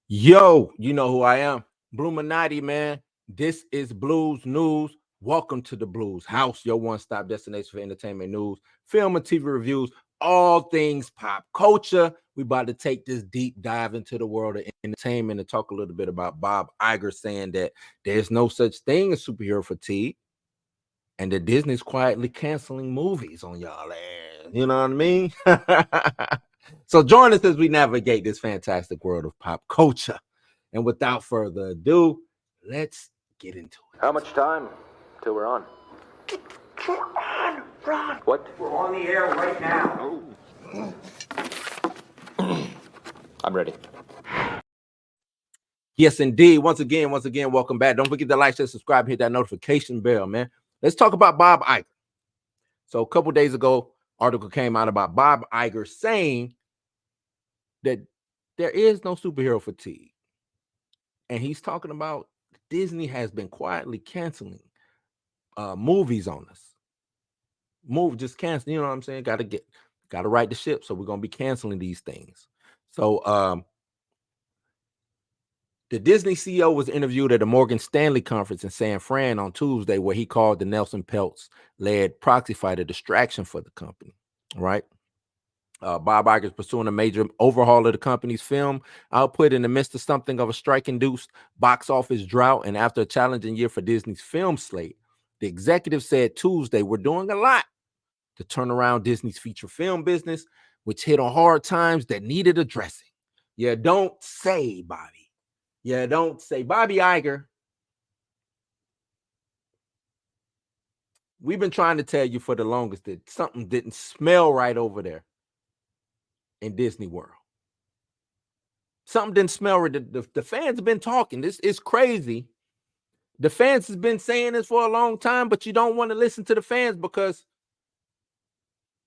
Yo, you know who I am. Bluminati, man. This is Blues News. Welcome to the Blues House, your one-stop destination for entertainment news, film and TV reviews, all things pop culture. We about to take this deep dive into the world of entertainment and talk a little bit about Bob Iger saying that there's no such thing as superhero fatigue and that Disney's quietly canceling movies on y'all ass. You know what I mean? So join us as we navigate this fantastic world of pop culture. And without further ado, let's get into it. How much time till we're on? We're on, Ron. What? We're on the air right now. I'm ready. Yes, indeed. Once again, welcome back. Don't forget to like, share, subscribe, hit that notification bell, man. Let's talk about Bob Iger. So a couple days ago, article came out about Bob Iger saying that there is no superhero fatigue. And he's talking about Disney has been quietly canceling movies on us. Just cancel, you know what I'm saying? Gotta right the ship. So we're gonna be canceling these things. So the Disney CEO was interviewed at a Morgan Stanley conference in San Fran on Tuesday, where he called the Nelson Peltz-led proxy fight a distraction for the company, right? Bob Iger is pursuing a major overhaul of the company's film output in the midst of something of a strike-induced box office drought. And after a challenging year for Disney's film slate, the executive said Tuesday, we're doing a lot to turn around Disney's feature film business, which hit on hard times that needed addressing. Yeah, don't say, Bobby. Yeah, don't say. Bobby Iger, we've been trying to tell you for the longest that something didn't smell right over there in Disney World. Something didn't smell right. The fans have been talking. This is crazy. The fans has been saying this for a long time, but you don't want to listen to the fans because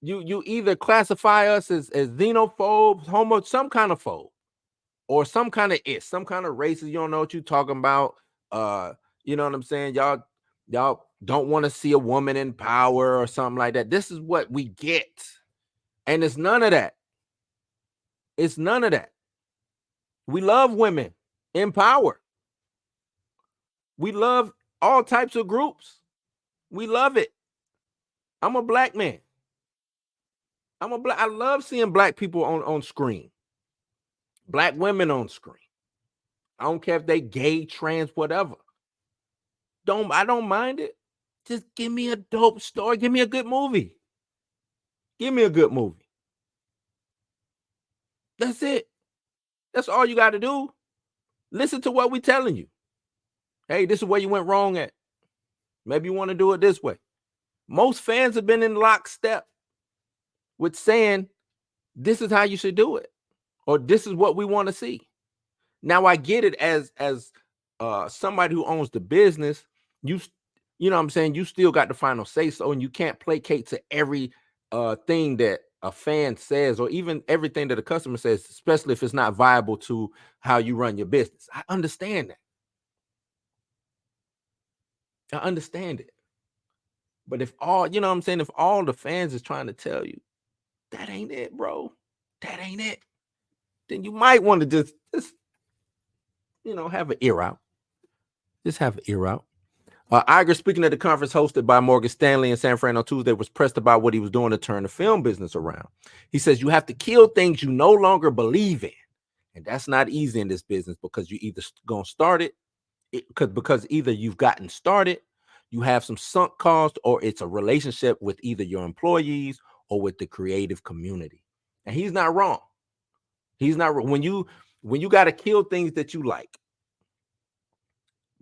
you either classify us as xenophobes, homo, some kind of phobe, or some kind of some kind of racist. You don't know what you're talking about. You know what I'm saying? Y'all don't want to see a woman in power or something like that. This is what we get. And it's none of that. It's none of that. We love women in power. We love all types of groups. We love it. I'm a black man. I love seeing black people on screen. Black women on screen. I don't care if they gay, trans, whatever. I don't mind it. Just give me a dope story. Give me a good movie. Give me a good movie. That's it. That's all you got to do. Listen to what we're telling you. Hey, this is where you went wrong at. Maybe you want to do it this way. Most fans have been in lockstep with saying this is how you should do it, or this is what we want to see. Now I get it as somebody who owns the business. You know what I'm saying? You still got the final say so, and you can't placate to every thing that a fan says, or even everything that a customer says, especially if it's not viable to how you run your business. I understand that. I understand it. But if all, you know what I'm saying, if all the fans is trying to tell you that ain't it, bro, that ain't it, then you might want to just have an ear out. Just have an ear out. Iger, speaking at the conference hosted by Morgan Stanley in San Fran on Tuesday, was pressed about what he was doing to turn the film business around. He says, you have to kill things you no longer believe in. And that's not easy in this business because you either going to start it, because either you've gotten started, you have some sunk cost, or it's a relationship with either your employees or with the creative community. And he's not wrong. He's not wrong. When you got to kill things that you like,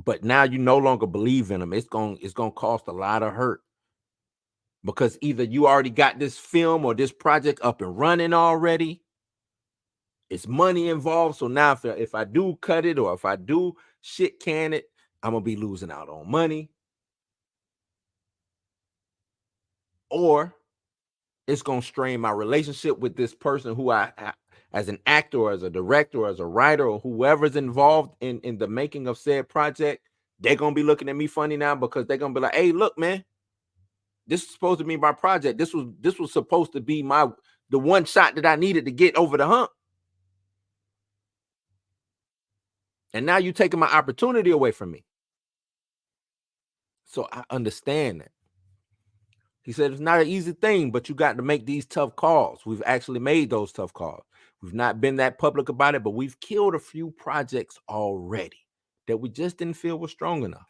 but now you no longer believe in them, it's going to cost a lot of hurt, because either you already got this film or this project up and running already. It's money involved. So now if I do cut it, or if I do shit can it, I'm going to be losing out on money. Or it's going to strain my relationship with this person who I as an actor, or as a director, or as a writer, or whoever's involved in the making of said project. They're going to be looking at me funny now, because they're going to be like, hey, look, man, this is supposed to be my project. This was supposed to be the one shot that I needed to get over the hump. And now you're taking my opportunity away from me. So I understand that. He said it's not an easy thing, but you got to make these tough calls. We've actually made those tough calls. We've not been that public about it, but we've killed a few projects already that we just didn't feel were strong enough.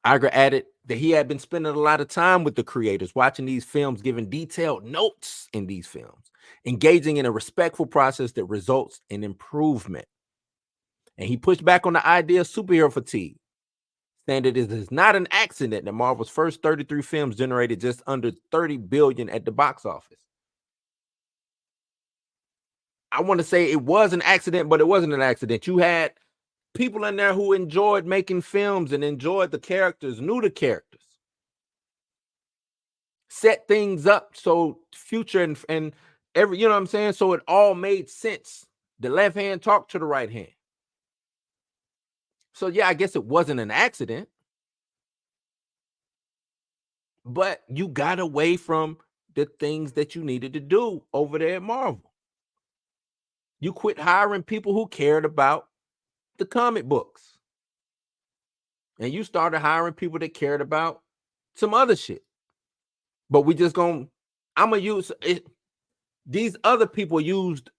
Iger added that he had been spending a lot of time with the creators, watching these films, giving detailed notes in these films, engaging in a respectful process that results in improvement. And he pushed back on the idea of superhero fatigue, saying that it is not an accident that Marvel's first 33 films generated just under $30 billion at the box office. I want to say it was an accident, but it wasn't an accident. You had people in there who enjoyed making films and enjoyed the characters, knew the characters, set things up so future and every, you know what I'm saying? So it all made sense. The left hand talked to the right hand. So yeah, I guess it wasn't an accident, but you got away from the things that you needed to do over there at Marvel. You quit hiring people who cared about the comic books. And you started hiring people that cared about some other shit. But we just I'm gonna use it. These other people used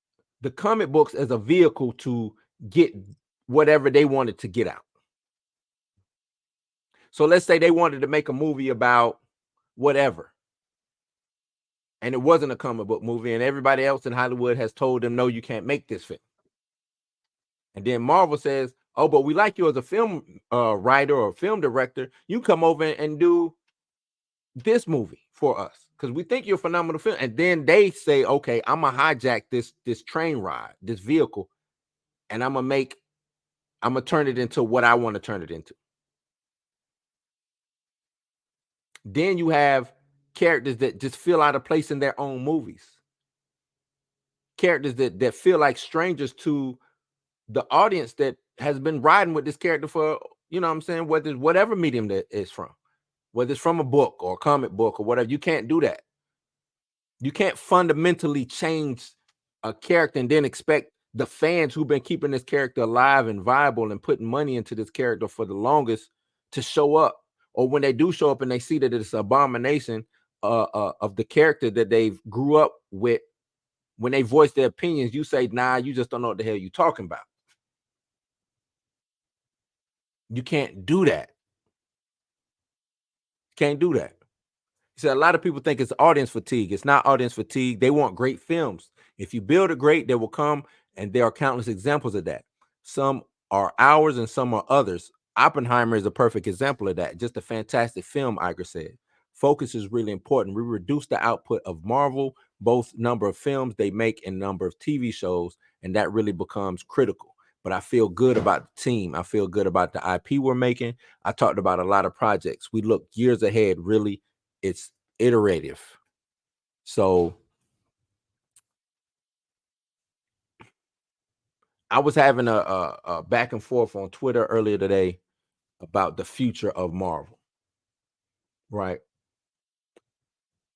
the comic books as a vehicle to get whatever they wanted to get out. So let's say they wanted to make a movie about whatever, and it wasn't a comic book movie, and everybody else in Hollywood has told them, no, you can't make this film. And then Marvel says, oh, but we like you as a film writer or film director. You come over and do this movie for us because we think you're a phenomenal film. And then they say, okay, I'm gonna hijack this train ride, this vehicle, and I'm gonna turn it into what I want to turn it into. Then you have characters that just feel out of place in their own movies. Characters that feel like strangers to the audience that has been riding with this character for, you know what I'm saying, whether it's whatever medium that it's from, whether it's from a book or a comic book or whatever. You can't do that. You can't fundamentally change a character and then expect the fans who've been keeping this character alive and viable and putting money into this character for the longest to show up. Or when they do show up and they see that it's an abomination of the character that they've grew up with, when they voice their opinions, you say, nah, you just don't know what the hell you're talking about. You can't do that. Can't do that. So a lot of people think it's audience fatigue. It's not audience fatigue. They want great films. If you build a great, they will come, and there are countless examples of that. Some are ours and some are others. Oppenheimer is a perfect example of that. Just a fantastic film, Iger said. Focus is really important. We reduce the output of Marvel, both number of films they make and number of TV shows, and that really becomes critical. But I feel good about the team. I feel good about the IP we're making. I talked about a lot of projects. We look years ahead, really. It's iterative. So I was having a back and forth on Twitter earlier today about the future of Marvel, right?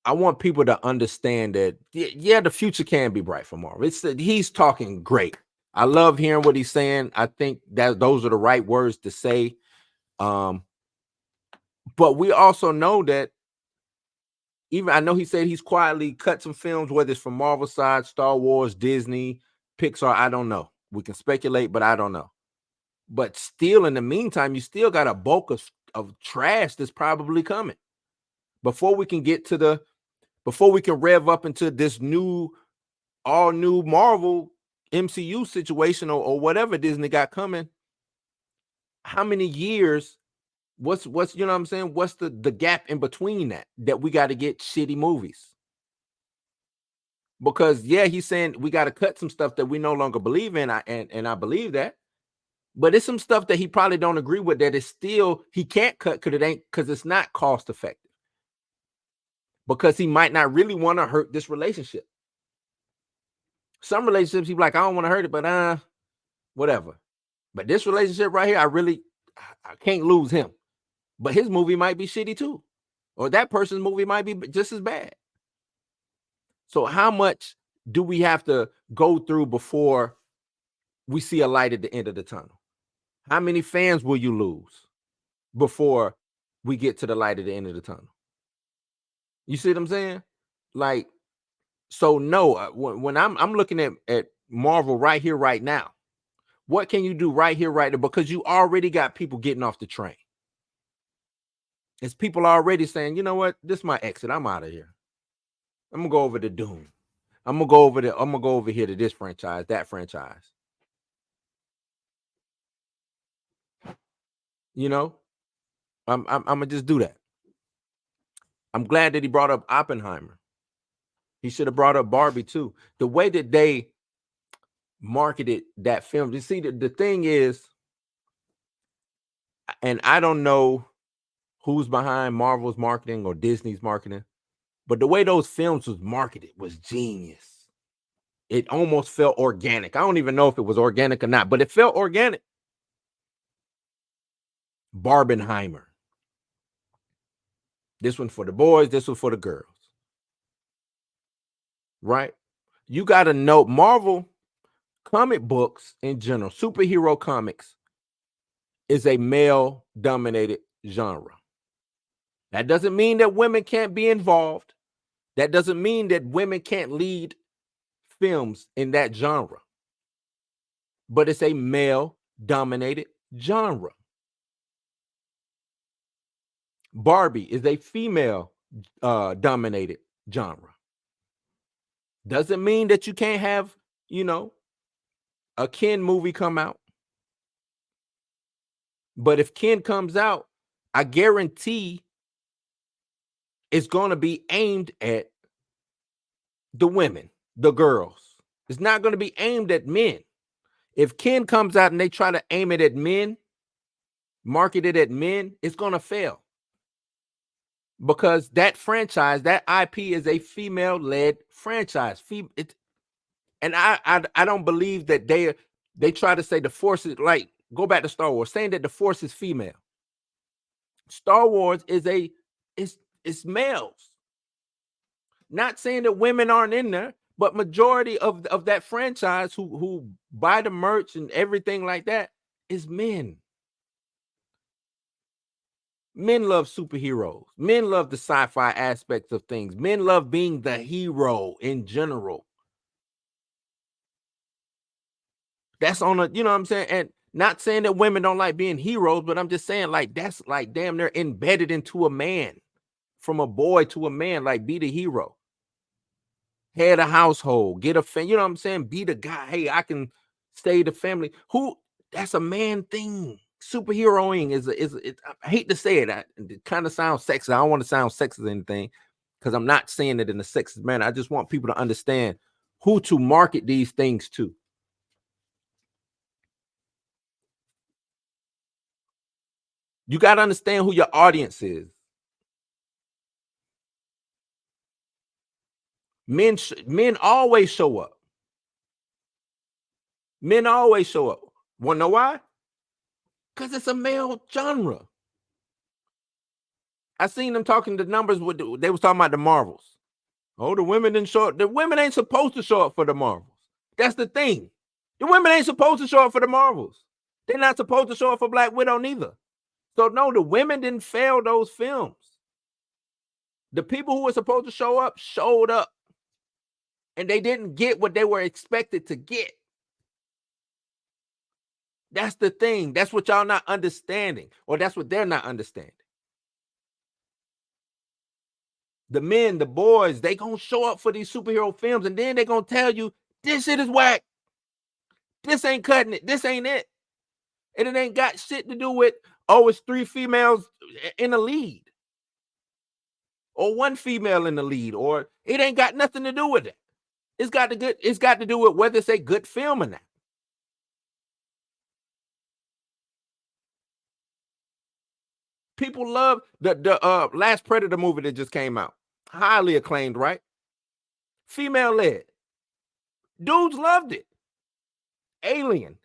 I want people to understand that, yeah, the future can be bright for Marvel. He's talking great. I love hearing what he's saying. I think that those are the right words to say. But we also know that even I know he said he's quietly cut some films, whether it's from Marvel side, Star Wars, Disney, Pixar. I don't know. We can speculate, but I don't know. But still, in the meantime, you still got a bulk of trash that's probably coming before we can rev up into this all new Marvel MCU situation or whatever Disney got coming. How many years? What's you know what I'm saying? What's the gap in between that we got to get shitty movies? Because yeah, he's saying we got to cut some stuff that we no longer believe in. I believe that, but it's some stuff that he probably don't agree with that is still he can't cut because it's not cost effective. Because he might not really want to hurt this relationship. Some relationships he's like, I don't want to hurt it, but whatever. But this relationship right here, I can't lose him. But his movie might be shitty too, or that person's movie might be just as bad. So how much do we have to go through before we see a light at the end of the tunnel? How many fans will you lose before we get to the light at the end of the tunnel? You see what I'm saying? Like, so no, when I'm looking at Marvel right here, right now, what can you do right here, right now? Because you already got people getting off the train. It's people already saying, you know what, this is my exit. I'm out of here. I'm gonna go over to Doom. I'm gonna go over here to this franchise, that franchise. You know, I'm gonna just do that. I'm glad that he brought up Oppenheimer. He should have brought up Barbie too. The way that they marketed that film. You see, the thing is, and I don't know who's behind Marvel's marketing or Disney's marketing, but the way those films was marketed was genius. It almost felt organic. I don't even know if it was organic or not, but it felt organic. Barbenheimer. This one for the boys, this one for the girls. Right? You got to know Marvel comic books in general, superhero comics is a male dominated genre. That doesn't mean that women can't be involved. That doesn't mean that women can't lead films in that genre. But it's a male dominated genre. Barbie is a female dominated genre. Doesn't mean that you can't have, a Ken movie come out. But if Ken comes out, I guarantee it's going to be aimed at the women, the girls. It's not going to be aimed at men. If Ken comes out and they try to aim it at men, market it at men, it's going to fail. Because that franchise, that IP is a female-led franchise. And I don't believe that they try to say the Force is like, go back to Star Wars, saying that the Force is female. Star Wars is it's males. Not saying that women aren't in there, but majority of that franchise who buy the merch and everything like that is men. Men love superheroes. Men love the sci-fi aspects of things. Men love being the hero in general. That's on a, you know what I'm saying? And not saying that women don't like being heroes, but I'm just saying, like, that's like, damn, they're embedded into a man. From a boy to a man, like, be the hero. Head a household, get a fan, you know what I'm saying? Be the guy. Hey, I can stay the family. That's a man thing. Superheroing is I hate to say it. It kind of sounds sexist. I don't want to sound sexist or anything because I'm not saying it in a sexist manner. I just want people to understand who to market these things to. You got to understand who your audience is. Men always show up. Men always show up. Want to know why? Because it's a male genre. I seen them talking the numbers they was talking about the Marvels. Oh, the women didn't show up. The women ain't supposed to show up for the Marvels. That's the thing. The women ain't supposed to show up for the Marvels. They're not supposed to show up for Black Widow neither. So no, the women didn't fail those films. The people who were supposed to show up showed up. And they didn't get what they were expected to get. That's the thing. That's what y'all not understanding, or that's what they're not understanding. The men, the boys, they gonna show up for these superhero films, and then they gonna tell you this shit is whack. This ain't cutting it. This ain't it. And it ain't got shit to do with, oh, it's 3 females in the lead, or 1 female in the lead, or it ain't got nothing to do with it. It's got to do with whether it's a good film or not. People love the Last Predator movie that just came out. Highly acclaimed, right? Female led. Dudes loved it. Aliens.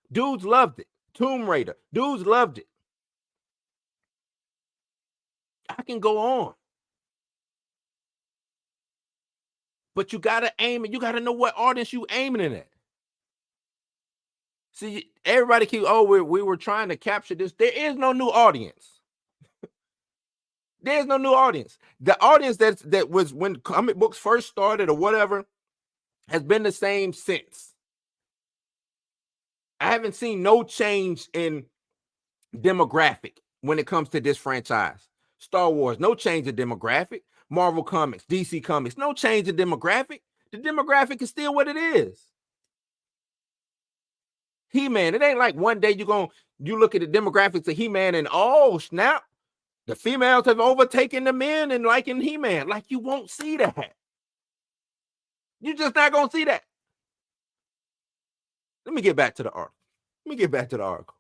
Dudes loved it. Tomb Raider. Dudes loved it. I can go on. But you got to aim it. You got to know what audience you aiming at. See, everybody keep, we were trying to capture this. There is no new audience. There's no new audience. The audience that was when comic books first started or whatever has been the same since. I haven't seen no change in demographic when it comes to this franchise. Star Wars, no change in demographic. Marvel Comics, DC Comics, no change in demographic. The demographic is still what it is. He-Man, it ain't like one day you look at the demographics of He-Man and oh snap, the females have overtaken the men and liking He-Man. Like, you won't see that. You're just not gonna see that. Let me get back to the article.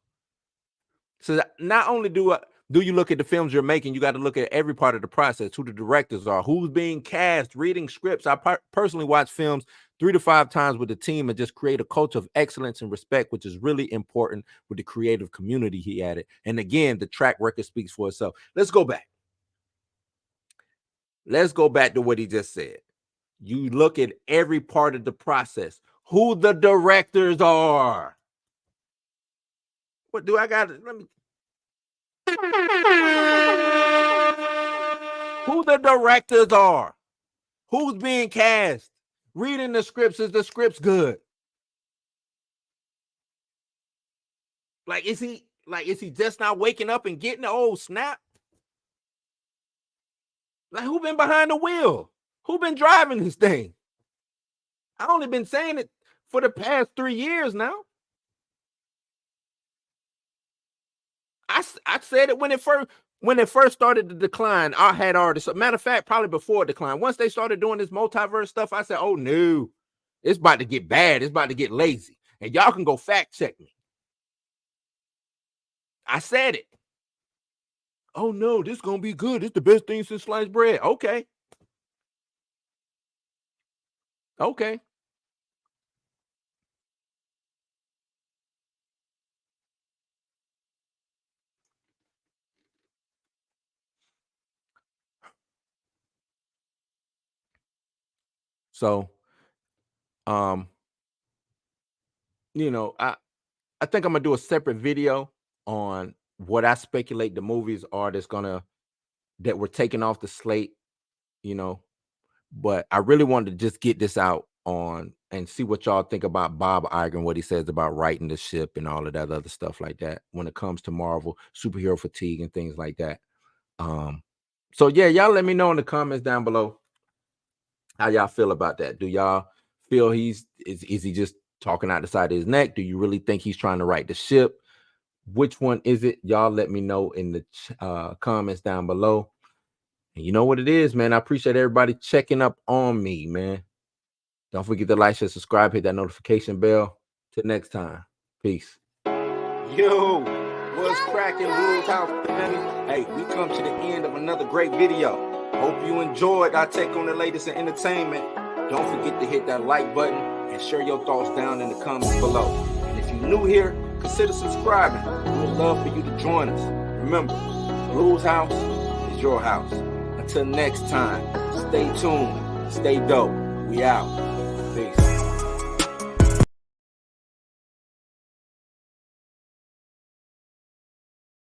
So not only do you look at the films you're making, you got to look at every part of the process, who the directors are, who's being cast, reading scripts. I personally watch films 3 to 5 times with the team and just create a culture of excellence and respect, which is really important with the creative community, he added. And again, the track record speaks for itself. Let's go back. Let's go back to what he just said. You look at every part of the process, who the directors are. What do I got? Let me. Who the directors are, who's being cast, reading the scripts. Is the scripts good? Like, is he just not waking up and getting the old snap? Like, who been behind the wheel? Who been driving this thing? I only been saying it for the past 3 years now. I said it when it first started to decline. I had artists. Matter of fact, probably before it declined. Once they started doing this multiverse stuff, I said, "Oh no, it's about to get bad. It's about to get lazy." And y'all can go fact check me. I said it. Oh no, this is gonna be good. It's the best thing since sliced bread. Okay. So, I think I'm gonna do a separate video on what I speculate the movies are that were taken off the slate, but I really wanted to just get this out on and see what y'all think about Bob Iger and what he says about writing the ship and all of that other stuff like that when it comes to Marvel, superhero fatigue and things like that. So yeah, y'all let me know in the comments down below how y'all feel about that. Do y'all feel is he just talking out the side of his neck? Do you really think he's trying to right the ship? Which one is it? Y'all let me know in the comments down below. And you know what it is, man. I appreciate everybody checking up on me, man. Don't forget to like, share, subscribe, hit that notification bell. Till next time. Peace. Yo, what's cracking, Rules House family? Hey, we come to the end of another great video. Hope you enjoyed our take on the latest in entertainment. Don't forget to hit that like button and share your thoughts down in the comments below. And if you're new here, consider subscribing. We would love for you to join us. Remember, Rules House is your house. Until next time, stay tuned, stay dope. We out. Peace.